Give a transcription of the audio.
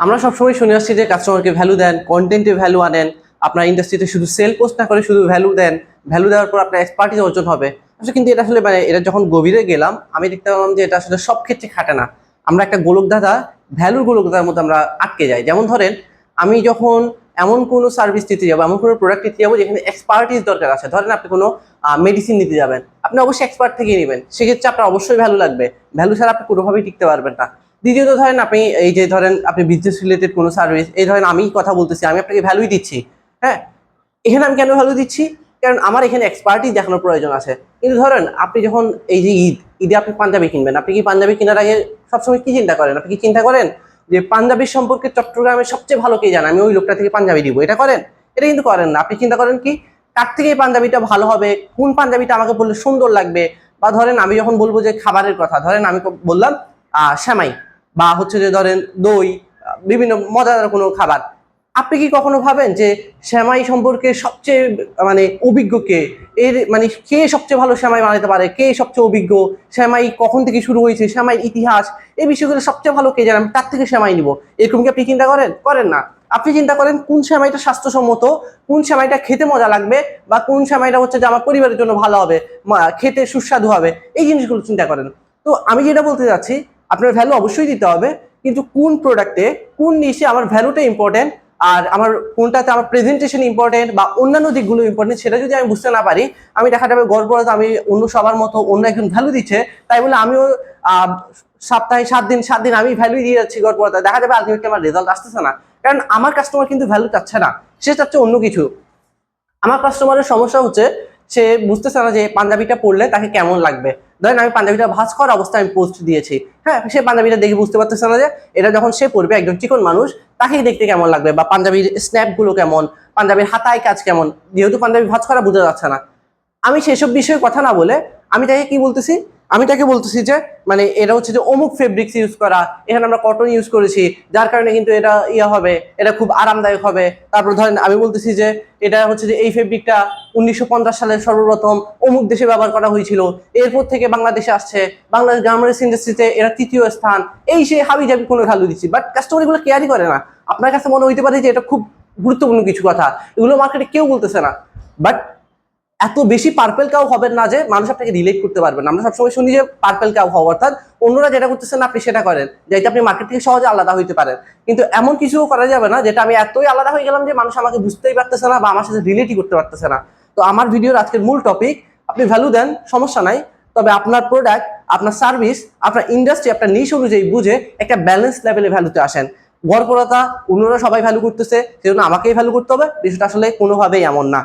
আমরা সবসময় শুনে আসছি যে কাস্টমারকে ভ্যালু দেন, কন্টেন্টে ভ্যালু আনেন, আপনার ইন্ডাস্ট্রিতে শুধু সেল পোস্ট না করে শুধু ভ্যালু দেন, ভ্যালু দেওয়ার পর আপনার এক্সপার্টিস অর্জন হবে। আসলে কিন্তু এটা আসলে এটা যখন গভীরে গেলাম আমি দেখতে পেলাম যে এটা আসলে সব ক্ষেত্রে খাটে না। আমরা একটা গোলকধাঁধা ভ্যালুর গোলকধাঁধার মধ্যে আমরা আটকে যাই। যেমন ধরেন আমি যখন এমন কোনো সার্ভিস দিতে যাবো, এমন কোনো প্রোডাক্ট দিতে যাবো যেখানে এক্সপার্টিস দরকার আছে, ধরেন আপনি কোনো মেডিসিন নিতে যাবেন, আপনি অবশ্যই এক্সপার্ট থেকে নেবেন, সেক্ষেত্রে আপনার অবশ্যই ভ্যালু লাগবে। ভ্যালু ছাড়া আপনি কোনোভাবেই টিকতে পারবেন না। দ্বিতীয়ত ধরেন আপনি এই যে ধরেন আপনি বিজনেস রিলেটেড কোনো সার্ভিস, এই ধরেন আমি কথা বলতেছি, আমি আপনাকে ভ্যালুই দিচ্ছি। হ্যাঁ, এখানে আমি কেন ভ্যালু দিচ্ছি? কারণ আমার এখানে এক্সপার্টিস দেখানোর প্রয়োজন আছে। কিন্তু ধরেন আপনি যখন এই যে ঈদে আপনি পাঞ্জাবি কিনবেন, আপনি কি পাঞ্জাবি কেনার আগে সবসময় কি চিন্তা করেন? আপনি কি চিন্তা করেন যে পাঞ্জাবির সম্পর্কে চট্টগ্রামের সবচেয়ে ভালো কে জানে, আমি ওই লোকটা থেকে পাঞ্জাবি দিব? এটা করেন? এটা কিন্তু করেন না। আপনি চিন্তা করেন কি কার থেকে এই পাঞ্জাবিটা ভালো হবে, কোন পাঞ্জাবিটা আমাকে বললে সুন্দর লাগবে। বা ধরেন আমি যখন বলবো যে খাবারের কথা, ধরেন আমি বললাম সেমাই, বা হচ্ছে যে ধরেন দই, বিভিন্ন মজাদার কোনো খাবার। আপনি কি কখনো ভাবেন যে সেমাই সম্পর্কে সবচেয়ে অভিজ্ঞ কে? এর কে সবচেয়ে ভালো সেমাই বানাতে পারে, কে সবচেয়ে অভিজ্ঞ, সেমাই কখন থেকে শুরু হয়েছে, সেমাইয়ের ইতিহাস, এই বিষয়গুলো সবচেয়ে ভালো কে জানে, আমি তার থেকে সেমাই নিব? এরকম কি আপনি চিন্তা করেন? করেন না। আপনি চিন্তা করেন কোন সেমাইটা স্বাস্থ্যসম্মত, কোন সেমাইটা খেতে মজা লাগবে, বা কোন সেমাইটা হচ্ছে যে আমার পরিবারের জন্য ভালো হবে, খেতে সুস্বাদু হবে, এই জিনিসগুলো চিন্তা করেন। তো আমি যেটা বলতে চাচ্ছি, আপনার ভ্যালু অবশ্যই দিতে হবে, কিন্তু কোন প্রোডাক্টে, কোন নিশে আমার ভ্যালুটা ইম্পর্টেন্ট, আর আমার কোনটাতে আমার প্রেজেন্টেশন ইম্পর্টেন্ট বা অন্যান্য দিকগুলো ইম্পর্টেন্ট, সেটা যদি আমি বুঝতে না পারি, আমি দেখা যাবে গড়পড়াতে আমি অন্য সবার মতো অন্য একজন ভ্যালু দিচ্ছে, তাই বলে আমিও সপ্তাহে 7 দিন আমি ভ্যালু দিয়ে যাচ্ছি গড়পড়াতে, দেখা যাবে আলটিমেটলি আমার রেজাল্ট আসতেছে না। কারণ আমার কাস্টমার কিন্তু ভ্যালু চাচ্ছে না, সে চাচ্ছে অন্য কিছু। আমার কাস্টমারের সমস্যা হচ্ছে সে বুঝতেছে না যে পাঞ্জাবিটা পরলে তাকে কেমন লাগবে। ধরেন আমি পাঞ্জাবিটা ভাঁজ করা অবস্থায় আমি পোস্ট দিয়েছি, হ্যাঁ, সে পাঞ্জাবিটা দেখে বুঝতে পারতেছে না যে এটা যখন সে পরবে, একজন চিকন মানুষ, তাকে দেখতে কেমন লাগবে, বা পাঞ্জাবির স্ন্যাপ গুলো কেমন, পাঞ্জাবির হাতায় কাজ কেমন, যেহেতু পাঞ্জাবি ভাঁজ করা বোঝা যাচ্ছে না। আমি সেসব বিষয়ে কথা না বলে আমি তাকে কি বলতেছি, আমি তাকে বলতেছি যে এটা হচ্ছে যে অমুক ফেব্রিক্স ইউজ করা, এখানে আমরা কটন ইউজ করেছি, যার কারণে কিন্তু এটা হবে, এটা খুব আরামদায়ক হবে। তারপর ধরেন আমি বলতেছি যে এটা হচ্ছে যে এই ফেব্রিকটা 1950 সালে সর্বপ্রথম অমুক দেশে ব্যবহার করা হয়েছিল, এরপর থেকে বাংলাদেশে আসছে, বাংলাদেশ গার্মেন্টস ইন্ডাস্ট্রিতে এটা 3য় স্থান। এই সে হাবি জাবি কোনো ভ্যালু দিচ্ছি, বাট কাস্টমার এগুলো কেয়ারই করে না। আপনার কাছে মনে হইতে পারে যে এটা খুব গুরুত্বপূর্ণ কিছু কথা, এগুলো মার্কেটে কেউ বলতেছে না। বাট এত বেশি পার্পেল কাউ হবেন না যে মানুষ আপনাকে রিলেট করতে পারবেন। আমরা সবসময় শুনি যে পার্পেল কাউ হওয়া, অর্থাৎ অন্যরা যেটা করতেছেন আপনি সেটা করেন, যাতে আপনি মার্কেট থেকে সহজে আলাদা হইতে পারেন। কিন্তু এমন কিছু করা যাবে না যেটা আমি এতই আলাদা হয়ে গেলাম যে মানুষ আমাকে বুঝতেই পারতেছে না বা আমার সাথে রিলেটই করতে পারতেছে না। তো আমার ভিডিওর আজকের মূল টপিক, আপনি ভ্যালু দেন, সমস্যা নাই, তবে আপনার প্রোডাক্ট, আপনার সার্ভিস, আপনার ইন্ডাস্ট্রি, আপনার নিশ অনুযায়ী বুঝে একটা ব্যালেন্স লেভেলে ভ্যালুতে আসেন। গড়পড়তা অন্যরা সবাই ভ্যালু করতেছে, সেজন্য আমাকেই ভ্যালু করতে হবে, বিষয়টা আসলে কোনোভাবেই এমন না।